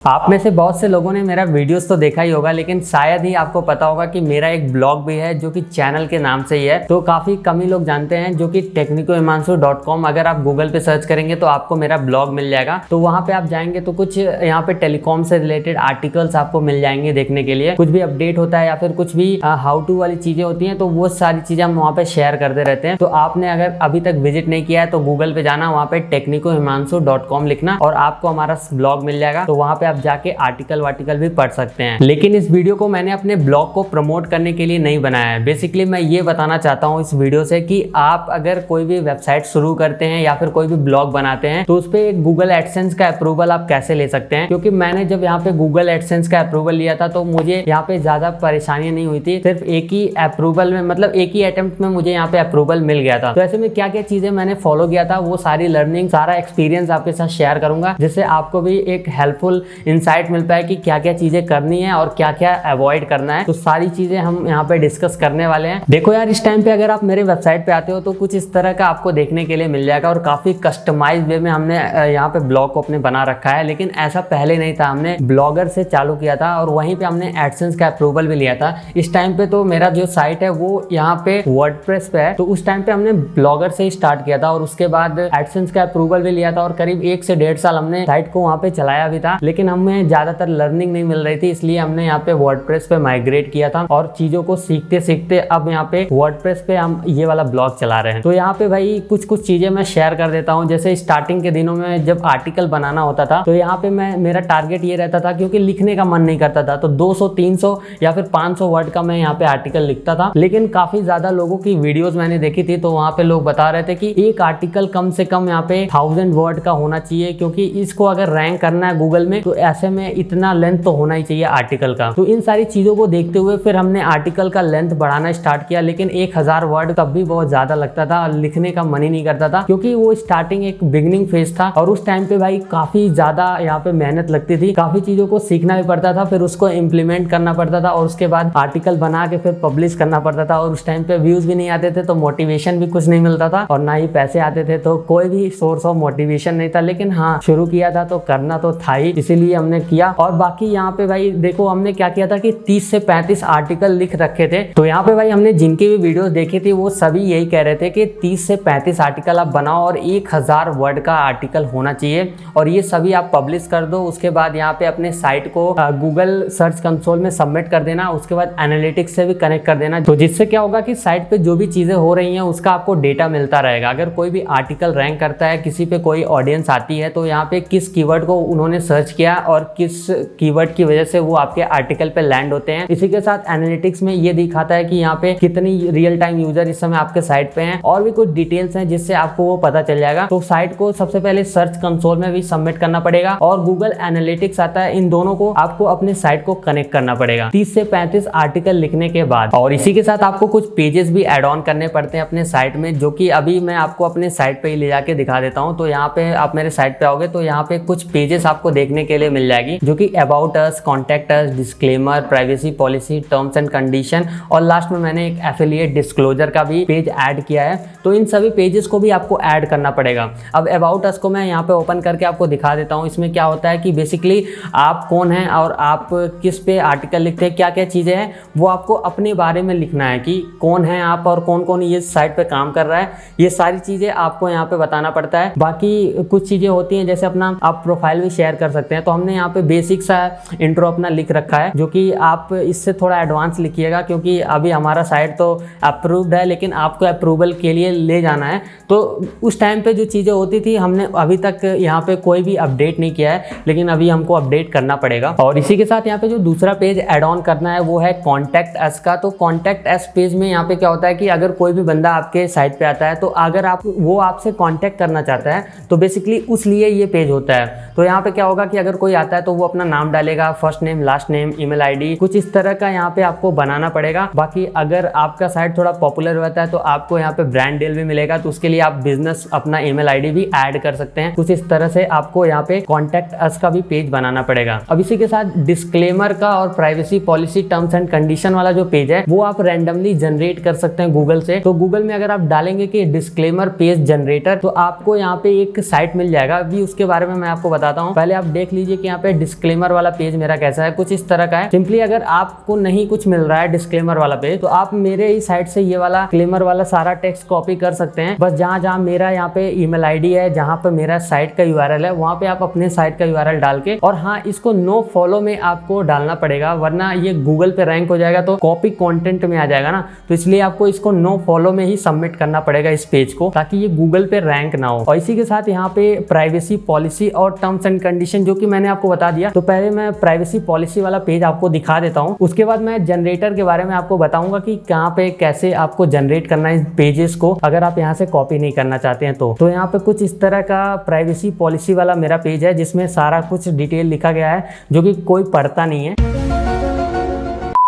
आप में से बहुत से लोगों ने मेरा वीडियोस तो देखा ही होगा, लेकिन शायद ही आपको पता होगा कि मेरा एक ब्लॉग भी है जो कि चैनल के नाम से ही है। तो काफ़ी कम ही लोग जानते हैं, जो कि technicohimanshu.com। अगर आप गूगल पे सर्च करेंगे तो आपको मेरा ब्लॉग मिल जाएगा। तो वहाँ पे आप जाएंगे तो कुछ यहाँ पे टेलीकॉम से रिलेटेड आर्टिकल्स आपको मिल जाएंगे देखने के लिए। कुछ भी अपडेट होता है या फिर कुछ भी हाउ टू वाली चीज़ें होती हैं, तो वो सारी चीज़ें हम वहाँ पे शेयर करते रहते हैं। तो आपने अगर अभी तक विजिट नहीं किया है तो गूगल पे जाना, वहाँ पे technicohimanshu.com लिखना और आपको हमारा ब्लॉग मिल जाएगा। तो वहाँ पे आप जाके आर्टिकल वार्टिकल भी पढ़ सकते हैं। लेकिन इस वीडियो को मैंने अपने ब्लॉग को प्रमोट करने के लिए नहीं बनाया है। बेसिकली मैं ये बताना चाहता हूँ इस वीडियो से कि आप अगर कोई भी वेबसाइट शुरू करते हैं या फिर कोई भी ब्लॉग बनाते हैं तो उस पे गूगल एडसेंस का अप्रूवल आप कैसे ले सकते हैं। क्योंकि मैंने जब यहाँ पे गूगल एडसेंस का अप्रूवल लिया था तो मुझे यहाँ पे ज्यादा परेशानी नहीं हुई थी। सिर्फ एक ही अप्रूवल में, मतलब एक ही अटेम्प्ट में मुझे यहाँ पे अप्रूवल मिल गया था। तो ऐसे में क्या क्या चीजें मैंने फॉलो किया था, वो सारी लर्निंग, सारा एक्सपीरियंस आपके साथ शेयर करूंगा, जिससे आपको भी एक हेल्पफुल इंसाइट मिल पाए कि क्या क्या चीजें करनी है और क्या क्या अवॉइड करना है। तो सारी चीजें हम यहाँ पे डिस्कस करने वाले हैं। देखो यार, इस टाइम पे अगर आप मेरे वेबसाइट पे आते हो तो कुछ इस तरह का आपको देखने के लिए मिल जाएगा और काफी कस्टमाइज वे में हमने यहाँ पे ब्लॉग को अपने बना रखा है। लेकिन ऐसा पहले नहीं था, हमने ब्लॉगर से चालू किया था और वहीं पे हमने एडसेंस का अप्रूवल भी लिया था। इस टाइम पे तो मेरा जो साइट है वो यहाँ पे वर्डप्रेस पे है, तो उस टाइम पे हमने ब्लॉगर से ही स्टार्ट किया था और उसके बाद एडसेंस का अप्रूवल भी लिया था और करीब 1 से 1.5 साल हमने साइट को वहाँ पे चलाया भी था। लेकिन हमें ज्यादातर लर्निंग नहीं मिल रही थी, इसलिए हमने यहाँ पे वर्डप्रेस पे माइग्रेट किया था और चीजों को सीखते सीखते अब यहाँ पे वर्डप्रेस पे हम ये वाला ब्लॉग चला रहे हैं। तो यहाँ पे भाई कुछ कुछ चीजें मैं शेयर कर देता हूँ। जैसे स्टार्टिंग के दिनों में जब आर्टिकल बनाना होता था तो यहाँ पे मेरा टारगेट ये रहता था, क्योंकि लिखने का मन नहीं करता था, तो 200 300 या फिर 500 वर्ड का मैं यहाँ पे आर्टिकल लिखता था। लेकिन काफी ज्यादा लोगों की वीडियोस मैंने देखी थी, तो वहाँ पे लोग बता रहे थे कि एक आर्टिकल कम से कम यहाँ पे 1000 वर्ड का होना चाहिए, क्योंकि इसको अगर रैंक करना है गूगल में तो ऐसे में इतना लेंथ तो होना ही चाहिए आर्टिकल का। तो इन सारी चीजों को देखते हुए फिर हमने आर्टिकल का लेंथ बढ़ाना स्टार्ट किया। लेकिन 1000 वर्ड तब भी बहुत ज्यादा लगता था, लिखने का मन ही नहीं करता था, क्योंकि वो स्टार्टिंग एक बिगिनिंग फेज था और उस टाइम पे भाई काफी ज्यादा यहाँ पे मेहनत लगती थी, काफी चीजों को सीखना भी पड़ता था, फिर उसको इम्प्लीमेंट करना पड़ता था और उसके बाद आर्टिकल बना के फिर पब्लिश करना पड़ता था। और उस टाइम पे व्यूज भी नहीं आते थे तो मोटिवेशन भी कुछ नहीं मिलता था और ना ही पैसे आते थे, तो कोई भी सोर्स ऑफ मोटिवेशन नहीं था। लेकिन हाँ, शुरू किया था तो करना तो था ही, इसीलिए हमने किया। और बाकी यहाँ पे भाई देखो, हमने क्या किया था कि 30 से 35 आर्टिकल लिख रखे थे। तो यहाँ पे भाई हमने जिनके भी वीडियोस देखे थे वो सभी यही कह रहे थे कि 30 से 35 आर्टिकल आप बनाओ और 1000 वर्ड का आर्टिकल होना चाहिए और ये सभी आप पब्लिश कर दो। उसके बाद यहाँ पे अपने साइट को गूगल सर्च कंसोल में सबमिट कर देना, उसके बाद एनालिटिक्स से भी कनेक्ट कर देना। तो जिससे क्या होगा कि साइट पे जो भी चीजें हो रही हैं उसका आपको डेटा मिलता रहेगा। अगर कोई भी आर्टिकल रैंक करता है, किसी पे कोई ऑडियंस आती है, तो यहाँ पे किस कीवर्ड को उन्होंने सर्च किया और किस कीवर्ड की वजह से वो आपके आर्टिकल पे लैंड होते हैं। इसी के साथ एनालिटिक्स में ये दिखाता है कि यहाँ पे कितनी रियल टाइम यूजर इस समय आपके साइट पे हैं और भी कुछ डिटेल्स हैं जिससे आपको वो पता चल जाएगा। तो साइट को सबसे पहले सर्च कंसोल में भी सबमिट करना पड़ेगा और गूगल एनालिटिक्स आता है, इन दोनों को आपको अपने साइट को कनेक्ट करना पड़ेगा 30 से 35 आर्टिकल लिखने के बाद। और इसी के साथ आपको कुछ पेजेस भी एड ऑन करने पड़ते हैं अपने साइट में, जो कि अभी मैं आपको अपने साइट पे ही ले जाके दिखा देता हूँ। तो यहाँ पे आप मेरे साइट पे आओगे तो यहाँ पे कुछ पेजेस आपको देखने के लिए मिल जाएगी, जो कि about us, contact us, disclaimer, privacy policy, terms and condition और लास्ट में मैंने एक एफिलिएट डिस्क्लोजर का भी पेज ऐड किया है। तो इन सभी पेजेस को भी आपको ऐड करना पड़ेगा। अब अबाउट अस को मैं यहाँ पे ओपन करके आपको दिखा देता हूँ। इसमें क्या होता है कि बेसिकली आप कौन हैं और आप किस पे आर्टिकल लिखते हैं, क्या क्या चीजें हैं, वो आपको अपने बारे में लिखना है कि कौन है आप और कौन कौन ये साइट पे काम कर रहा है। ये सारी चीजें आपको यहाँ पे बताना पड़ता है। बाकी कुछ चीजें होती हैं, जैसे अपना आप प्रोफाइल भी शेयर कर सकते हैं। तो हमने यहाँ पे बेसिक सा इंट्रो अपना लिख रखा है, जो कि आप इससे थोड़ा एडवांस लिखिएगा, क्योंकि अभी हमारा साइट तो अप्रूव्ड है लेकिन आपको अप्रूवल के लिए ले जाना है। तो उस टाइम पे जो चीज़ें होती थी हमने अभी तक यहाँ पे कोई भी अपडेट नहीं किया है, लेकिन अभी हमको अपडेट करना पड़ेगा। और इसी के साथ यहाँ पे जो दूसरा पेज ऐड ऑन करना है वो है कॉन्टैक्ट अस का। तो कॉन्टैक्ट अस पेज में यहाँ पे क्या होता है कि अगर कोई भी बंदा आपके साइट पे आता है तो अगर वो आपसे कॉन्टैक्ट करना चाहता है तो बेसिकली उस लिए ये पेज होता है। तो यहाँ पे क्या होगा कि अगर कोई आता है तो वो अपना नाम डालेगा, first name, last name, email ID, कुछ इस तरह का यहाँ पे आपको बनाना पड़ेगा। बाकी अगर आपका साइट थोड़ा पॉपुलर रहता है तो आपको यहाँ पे ब्रांड डील भी मिलेगा, तो उसके लिए आप बिजनेस अपना ईमेल आईडी भी ऐड कर सकते हैं। कुछ इस तरह से आपको यहाँ पे कॉन्टैक्ट अस का भी पेज बनाना पड़ेगा। अब इसी के साथ डिस्क्लेमर का और privacy policy, terms and condition वाला जो पेज है वो आप रैंडमली जनरेट कर सकते हैं गूगल से। तो गूगल में अगर आप डालेंगे कि डिस्क्लेमर पेज जनरेटर, तो आपको यहाँ पे एक साइट मिल जाएगा। अभी उसके बारे में मैं आपको बताता हूँ। पहले आप देख लीजिए लीजिए कि यहाँ पे डिस्क्लेमर वाला पेज मेरा कैसा है, कुछ इस तरह का है। सिंपली अगर आपको नहीं कुछ मिल रहा है डिस्क्लेमर वाला पेज, तो आप मेरे ही साइट से ये वाला डिस्क्लेमर वाला सारा टेक्स्ट कॉपी कर सकते हैं। बस जहां जहां मेरा यहाँ पे ईमेल आईडी है, जहां पे मेरा साइट का यूआरएल है, वहां पे आप अपने साइट का यूआरएल डाल के, और हाँ इसको नो फॉलो में आपको डालना पड़ेगा, वरना ये गूगल पे रैंक हो जाएगा तो कॉपी कंटेंट में आ जाएगा ना। तो इसलिए आपको इसको नो फॉलो में ही सबमिट करना पड़ेगा इस पेज को, ताकि ये गूगल पे रैंक ना हो। और इसी के साथ यहाँ पे प्राइवेसी पॉलिसी और टर्म्स एंड कंडीशन जो कि मैंने आपको बता दिया। तो पहले मैं प्राइवेसी पॉलिसी वाला पेज आपको दिखा देता हूँ, उसके बाद मैं जनरेटर के बारे में आपको बताऊंगा कि कहाँ पे कैसे आपको जनरेट करना है पेजेस को, अगर आप यहाँ से कॉपी नहीं करना चाहते हैं तो यहाँ पे कुछ इस तरह का प्राइवेसी पॉलिसी वाला मेरा पेज है, जिसमें सारा कुछ डिटेल लिखा गया है जो कि कोई पढ़ता नहीं है।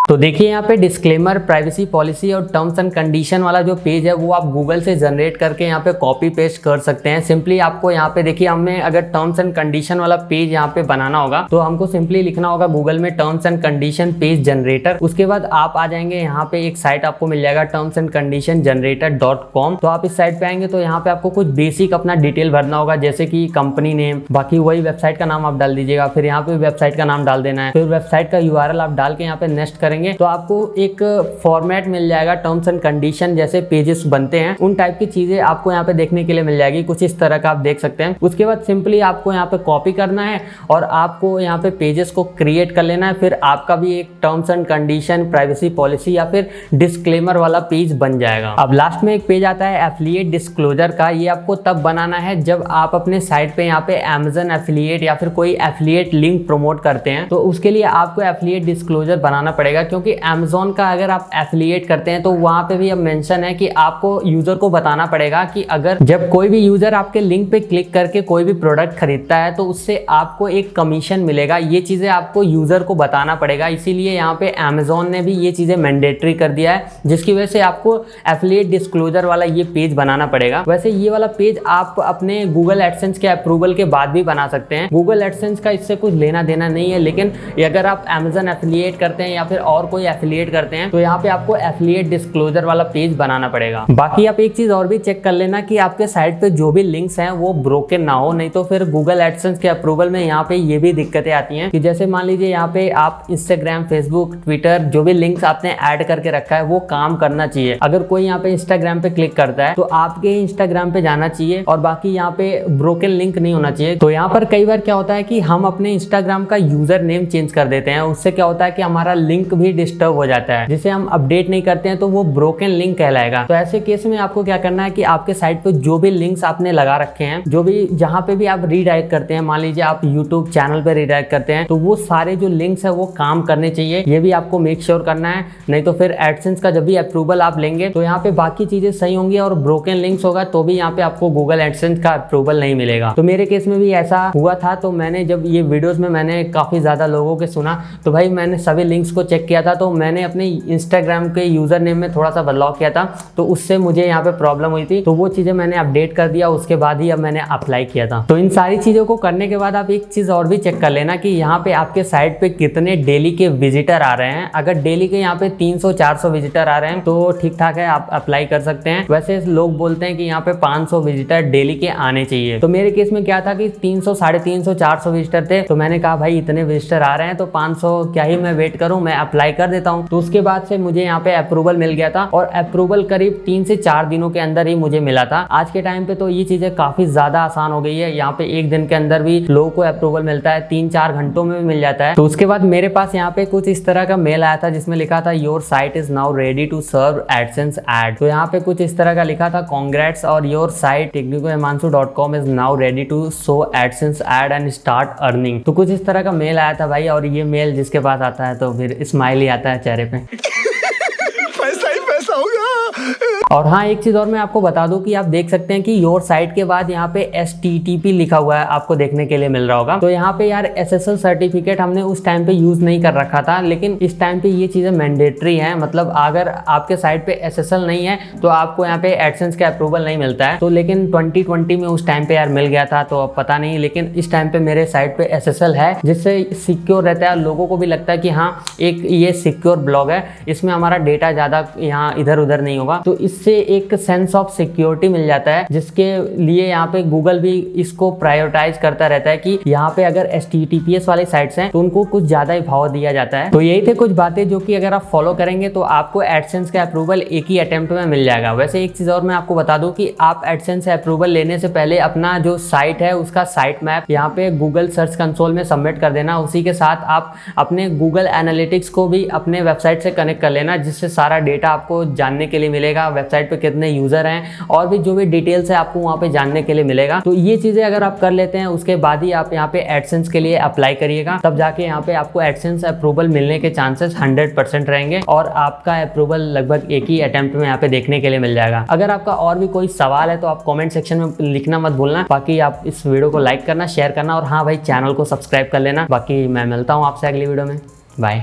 तो देखिए यहाँ पे डिस्क्लेमर, प्राइवेसी पॉलिसी और टर्म्स एंड कंडीशन वाला जो पेज है वो आप गूगल से जनरेट करके यहाँ पे कॉपी पेस्ट कर सकते हैं। सिंपली आपको यहाँ पे देखिए, हमें अगर टर्म्स एंड कंडीशन वाला पेज यहाँ पे बनाना होगा तो हमको सिंपली लिखना होगा गूगल में terms and condition page generator. उसके बाद आप आ जाएंगे, यहाँ पे एक साइट आपको मिल जाएगा टर्म्स एंड कंडीशन जनरेटर.com। तो आप इस साइट पे आएंगे तो यहाँ पे आपको कुछ बेसिक अपना डिटेल भरना होगा, जैसे कि कंपनी नेम, बाकी वही वेबसाइट का नाम आप डाल दीजिएगा, फिर यहाँ पे वेबसाइट का नाम डाल देना है, फिर वेबसाइट का यूआरएल आप डाल के यहाँ पे नेक्स्ट करेंगे तो आपको एक फॉर्मेट मिल जाएगा, टर्म्स एंड कंडीशन जैसे पेजेस बनते हैं उन टाइप की चीजें आपको यहाँ पे देखने के लिए मिल जाएगी, कुछ इस तरह का आप देख सकते हैं। उसके बाद सिंपली आपको यहाँ पे कॉपी करना है और आपको यहाँ पे पेजेस को क्रिएट कर लेना है, फिर आपका भी एक terms and condition, privacy policy या फिर डिस्क्लेमर वाला पेज बन जाएगा। अब लास्ट में एक पेज आता है एफिलिएट डिस्क्लोजर का। ये आपको तब बनाना है जब आप अपने साइट पे यहाँ पे अमेजन एफिलिएट या फिर कोई एफिलिएट लिंक प्रमोट करते हैं, तो उसके लिए आपको एफिलिएट डिस्क्लोजर बनाना पड़ेगा, क्योंकि अमेजोन का अगर आप एफिलिएट करते हैं तो वहां पे भी अब मेंशन है कि आपको यूजर को बताना पड़ेगा कि अगर जब कोई भी यूजर आपके लिंक पे क्लिक करके कोई भी प्रोडक्ट खरीदता है तो उससे आपको एक कमीशन मिलेगा। ये चीजें आपको यूजर को बताना पड़ेगा, इसीलिए यहाँ पे अमेजोन ने भी ये चीजें मैंडेटरी कर दिया है, जिसकी वजह से आपको एफिलिएट डिस्क्लोजर वाला ये पेज बनाना पड़ेगा। वैसे ये वाला पेज आप अपने गूगल एडसेंस के अप्रूवल के बाद भी बना सकते हैं। गूगल एडसेंस का इससे कुछ लेना देना नहीं है, लेकिन अगर आप अमेजन एफिलिएट करते हैं या फिर और कोई एफिलिएट करते हैं तो यहाँ पे आपको एफिलिएट डिस्क्लोजर वाला पेज बनाना पड़ेगा। बाकी आप एक चीज और भी चेक कर लेना कि आपके साइट पे जो भी लिंक्स हैं वो ब्रोकन ना हो, नहीं तो फिर गूगल एडसेंस के अप्रूवल में यहाँ पे ये भी दिक्कतें आती हैं कि जैसे मान लीजिए यहाँ पे आप इंस्टाग्राम, फेसबुक, ट्विटर जो भी लिंक्स आपने ऐड करके रखा है वो काम करना चाहिए। अगर कोई यहाँ पे इंस्टाग्राम पे क्लिक करता है तो आपके इंस्टाग्राम पे जाना चाहिए और बाकी यहाँ पे ब्रोकन लिंक नहीं होना चाहिए। तो यहाँ पर कई बार क्या होता है कि हम अपने इंस्टाग्राम का यूजर नेम चेंज कर देते हैं, उससे क्या होता है कि हमारा लिंक भी डिस्टर्ब हो जाता है, जिसे हम अपडेट नहीं करते हैं तो वो ब्रोकन लिंक कहलाएगा। तो ऐसे केस में आपको क्या करना है कि आपके साइट पे जो भी लिंक्स आपने लगा रखे हैं, जो भी जहां पे भी आप रीडायरेक्ट करते हैं, मान लीजिए आप यूट्यूब चैनल पे रीडायरेक्ट करते हैं, तो वो सारे जो लिंक्स है वो काम करने चाहिए। ये भी आपको मेक श्योर करना है, नहीं तो फिर एडसेंस का जब भी अप्रूवल आप लेंगे तो यहाँ पे बाकी चीजें सही होंगी और ब्रोकन लिंक्स होगा तो भी यहाँ पे आपको गूगल एडसेंस का अप्रूवल नहीं मिलेगा। तो मेरे केस में भी ऐसा हुआ था। तो मैंने जब ये वीडियोस में मैंने काफी ज्यादा लोगों के सुना तो भाई मैंने सभी लिंक्स को चेक किया था, तो मैंने अपने इंस्टाग्राम के यूजर नेम में थोड़ा सा बदलाव किया था, तो उससे मुझे यहाँ पे प्रॉब्लम हुई थी। तो वो चीजें मैंने अपडेट कर दिया, उसके बाद ही अब मैंने अप्लाई किया था। तो इन सारी चीजों को करने के बाद आप एक चीज और भी चेक कर लेना कि यहाँ पे आपके साइट पे कितने डेली के विजिटर आ रहे हैं। अगर डेली के यहाँ पे 300-400 विजिटर आ रहे हैं तो ठीक ठाक है, आप अप्लाई कर सकते हैं। वैसे लोग बोलते हैं कि यहाँ पे 500 विजिटर डेली के आने चाहिए। तो मेरे केस में क्या था कि 300, 350, 400 विजिटर थे, तो मैंने कहा भाई इतने विजिटर आ रहे हैं तो 500 क्या ही मैं वेट करूं, मैं अप्लाई कर देता हूं। तो उसके बाद से मुझे यहाँ पे अप्रूवल मिल गया था और अप्रूवल करीब 3 से 4 दिनों के अंदर ही मुझे मिला था। आज के टाइम पे तो ये चीजें काफी ज्यादा आसान हो गई है, यहाँ पे एक दिन के अंदर भी लोगों को अप्रूवल मिलता है, 3-4 घंटों में भी मिल जाता है। तो उसके बाद मेरे पास यहाँ पे कुछ इस तरह का मेल आया था जिसमें लिखा था your site is now ready to serve AdSense ad. तो यहाँ पे कुछ इस तरह का लिखा था कांग्रेट्स और your site technicohimanshu.com is now ready to show AdSense ad and start earning. तो कुछ इस तरह का मेल आया था भाई, और ये मेल जिसके पास आता है तो फिर स्माइल ही आता है चेहरे पे। पैसा ही पैसा होगा। और हाँ, एक चीज और मैं आपको बता दूं कि आप देख सकते हैं कि योर साइट के बाद यहाँ पे STTP लिखा हुआ है, आपको देखने के लिए मिल रहा होगा। तो यहाँ पे यार SSL सर्टिफिकेट हमने उस टाइम पे यूज नहीं कर रखा था, लेकिन इस टाइम पे ये चीजें मैंडेटरी हैं। मतलब अगर आपके साइट पे SSL नहीं है तो आपको यहाँ पे एडसेंस का अप्रूवल नहीं मिलता है। तो लेकिन 2020 में उस टाइम पे यार मिल गया था, तो अब पता नहीं, लेकिन इस टाइम पे मेरे साइट पे SSL है, जिससे सिक्योर रहता है। लोगों को भी लगता है कि हाँ एक ये सिक्योर ब्लॉग है, इसमें हमारा डेटा ज्यादा यहाँ इधर उधर नहीं होगा। तो इस इससे एक सेंस ऑफ सिक्योरिटी मिल जाता है, जिसके लिए यहाँ पे गूगल भी इसको प्रायोरिटाइज करता रहता है कि यहाँ पे अगर HTTPS वाली साइट्स हैं तो उनको कुछ ज्यादा ही भाव दिया जाता है। तो यही थे कुछ बातें जो कि अगर आप फॉलो करेंगे तो आपको एडसेंस का अप्रूवल एक ही अटेम्प्ट में मिल जाएगा। वैसे एक चीज और मैं आपको बता दूं कि आप एडसेंस से अप्रूवल लेने से पहले अपना जो साइट है उसका साइट मैप यहाँ पे गूगल सर्च कंसोल में सबमिट कर देना। उसी के साथ आप अपने गूगल एनालिटिक्स को भी अपने वेबसाइट से कनेक्ट कर लेना, जिससे सारा डेटा आपको जानने के लिए मिलेगा, वेबसाइट पे कितने यूजर हैं और भी जो भी डिटेल्स है आपको वहाँ पे जानने के लिए मिलेगा। तो ये चीजें अगर आप कर लेते हैं उसके बाद ही आप यहाँ पे एडसेंस के लिए अप्लाई करिएगा, तब जाके यहाँ पे आपको एडसेंस अप्रूवल मिलने के चांसेस 100% रहेंगे और आपका अप्रूवल लगभग एक ही अटेम्प्ट में यहाँ पे देखने के लिए मिल जाएगा। अगर आपका और भी कोई सवाल है तो आप कमेंट सेक्शन में लिखना मत भूलना। बाकी आप इस वीडियो को लाइक करना, शेयर करना और हाँ भाई चैनल को सब्सक्राइब कर लेना। बाकी मैं मिलता हूँ आपसे अगली वीडियो में। बाय।